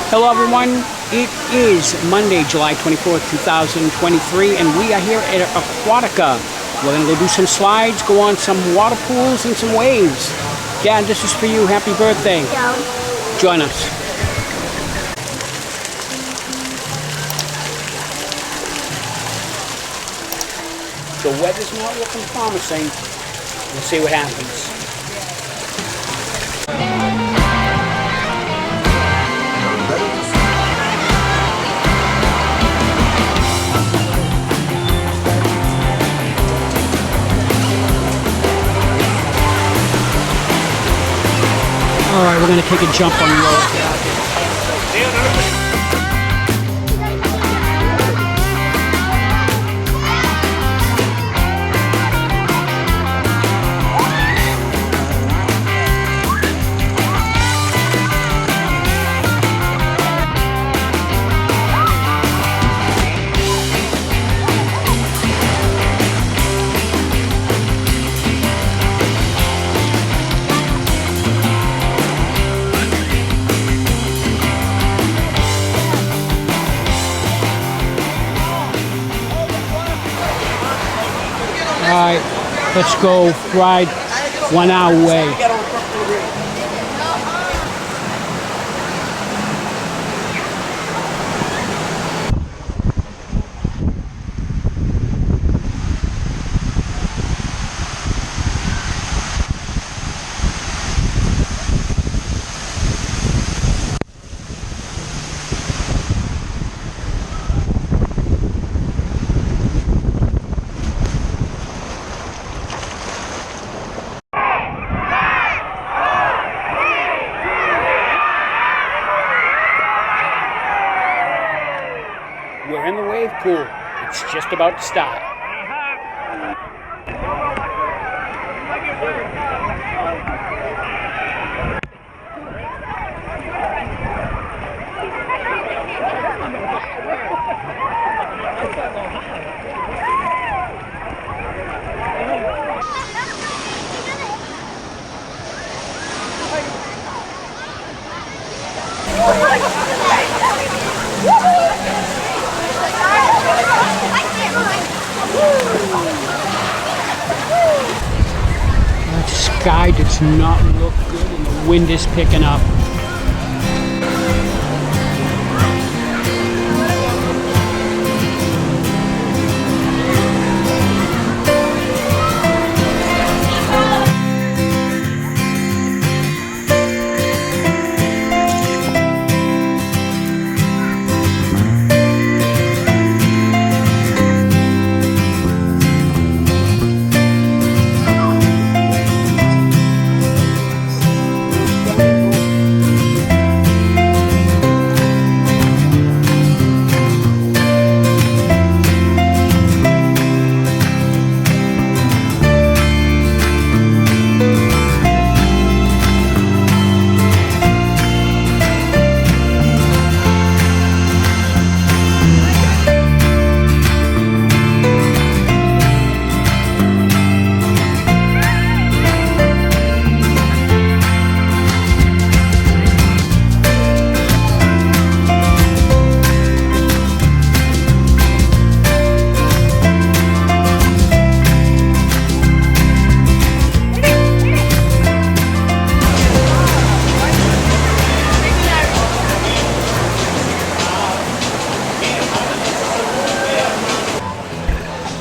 Hello everyone, it is Monday, July 24th, 2023, and we are here at Aquatica. We're going to go do some slides, go on some water pools and some waves. Dad, this is for you. Happy birthday. Yeah. Join us. The weather's not looking promising. We'll see what happens. All right, we're going to take a jump on the road. All right, let's go ride 1 hour away. We're in the wave pool. It's just about to start. That sky does not look good and the wind is picking up.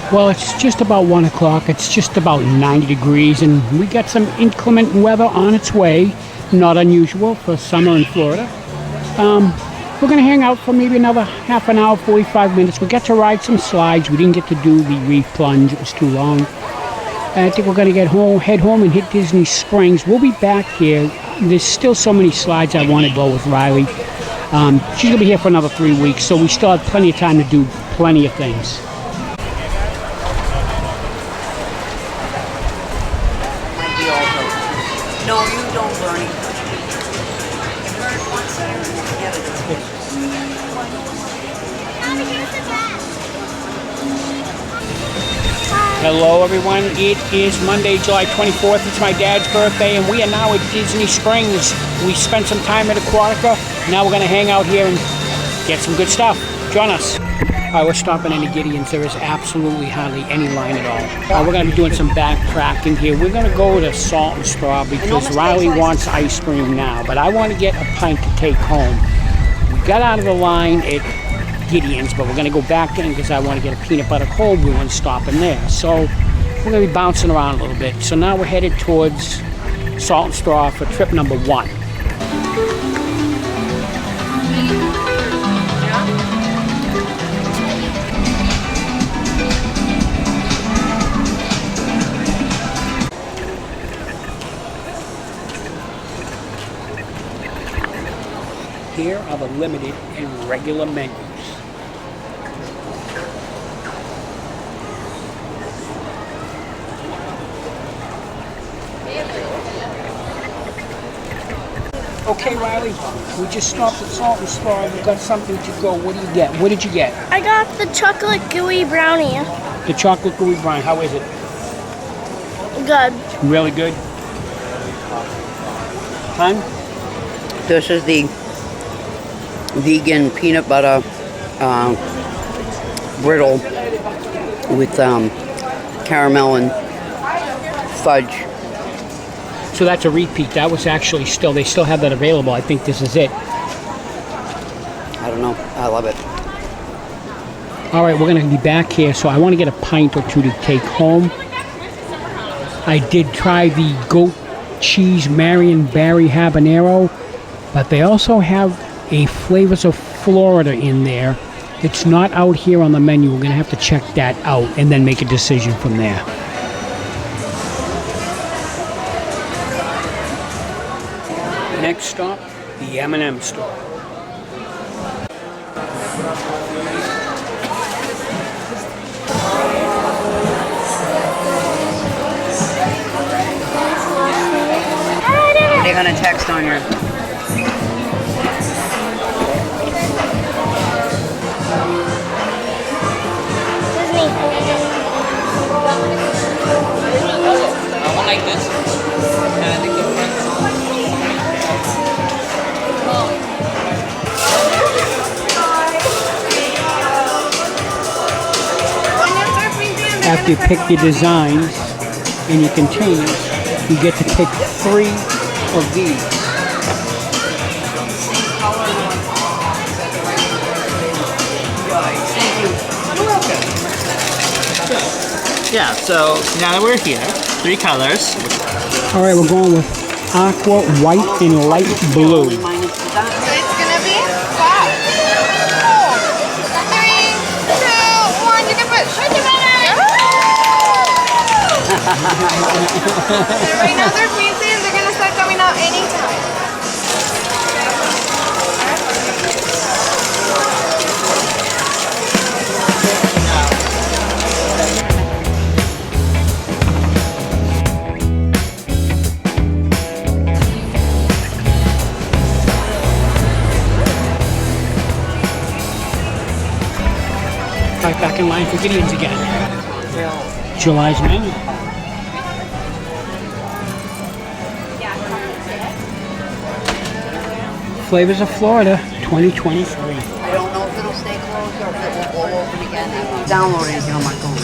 Well, it's just about 1 o'clock. It's just about 90 degrees, and we got some inclement weather on its way. Not unusual for summer in Florida. We're going to hang out for maybe another half an hour, 45 minutes. We got to ride some slides. We didn't get to do the reef plunge. It was too long. I think we're going to head home and hit Disney Springs. We'll be back here. There's still so many slides I want to go with Riley. She's going to be here for another 3 weeks, so we still have plenty of time to do plenty of things. No, you don't, Bernie. You learn once and you forget it. Hi. Hello everyone, it is Monday, July 24th. It's my dad's birthday and we are now at Disney Springs. We spent some time at Aquatica. Now we're going to hang out here and get some good stuff. Join us. Alright, we're stopping into Gideon's. There is absolutely hardly any line at all. We're going to be doing some backtracking here. We're going to go to Salt and Straw because Riley wants ice cream now, but I want to get a pint to take home. We got out of the line at Gideon's, but we're going to go back in because I want to get a peanut butter cold brew and stop in there. So we're going to be bouncing around a little bit. So now we're headed towards Salt and Straw for trip number 1. Here are the limited and regular menus. Okay, Riley, we just stopped at Salt and Straw. We got something to go. What do you get? What did you get? I got the chocolate gooey brownie. The chocolate gooey brownie. How is it? Good. Really good. Hun? This is the vegan peanut butter brittle with caramel and fudge. So that's a repeat. That was actually they still have that available. I think this is it. I don't know. I love it. All right, we're going to be back here, so I want to get a pint or two to take home. I did try the goat cheese Marion Barry habanero, but they also have a Flavors of Florida in there. It's not out here on the menu. We're going to have to check that out and then make a decision from there. Next stop, the M&M store. They're gonna text on your. Like this. And I think the After you pick your designs and your containers, you get to pick 3 of these. Yeah, so now that we're here, 3 colors. All right, we're going with aqua, white, and light blue. It's gonna be 5, 4, 3, 2, 1. You can put sugar on it. Right now they're fancy and they're gonna start coming out anytime. Right back in line for Gideon's again. July's menu. Flavors of Florida 2023. I don't know if it'll stay closed or if it will blow open again. Download anything on my phone.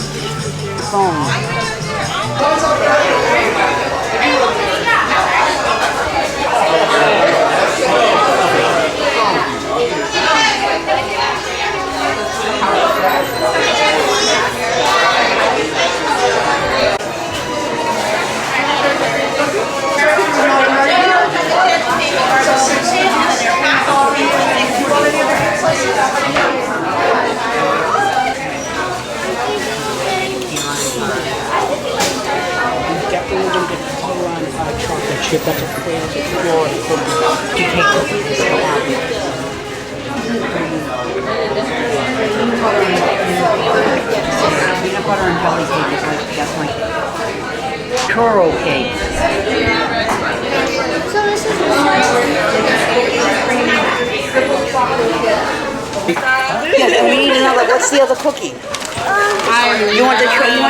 Definitely going to get color on chocolate chip. That's a Flavors of Florida cookie to take over this coffee. Peanut butter and jelly cake is like, that's my churro cake. So this is Yeah, we need another, what's the other cookie? You want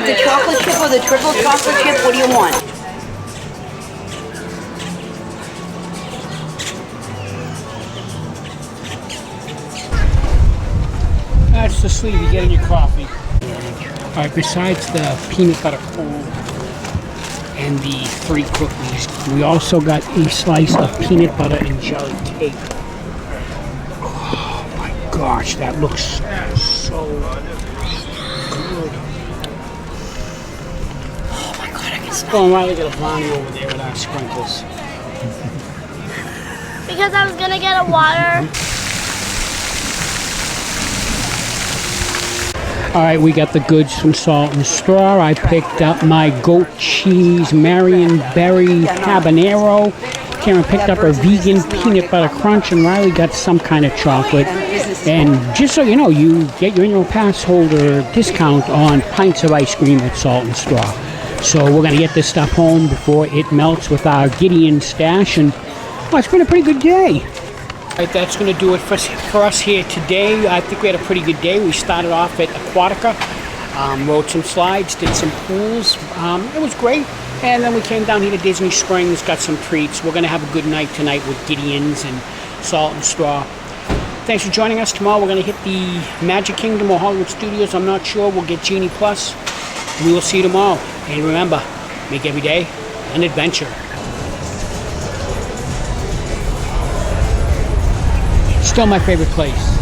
the chocolate chip or the triple chocolate chip? What do you want? That's the sleeve you get in your coffee. All right, besides the peanut butter cone and the 3 cookies, we also got a slice of peanut butter and jelly cake. Oh my gosh, that looks so good. Oh my God, I can smell. Oh, and Riley got a brownie over there with our sprinkles. Because I was gonna get a water. All right, we got the goods from Salt and Straw. I picked up my goat cheese Marion Berry habanero. Karen picked up her vegan peanut butter crunch, and Riley got some kind of chocolate. And just so you know, you get your annual pass holder discount on pints of ice cream at Salt and Straw. So we're gonna get this stuff home before it melts with our Gideon stash, and well, it's been a pretty good day. All right, that's going to do it for us here today. I think we had a pretty good day. We started off at Aquatica, rode some slides, did some pools. It was great. And then we came down here to Disney Springs, got some treats. We're going to have a good night tonight with Gideon's and Salt and Straw. Thanks for joining us. Tomorrow we're going to hit the Magic Kingdom or Hollywood Studios. I'm not sure. We'll get Genie Plus. We will see you tomorrow. And remember, make every day an adventure. Still my favorite place.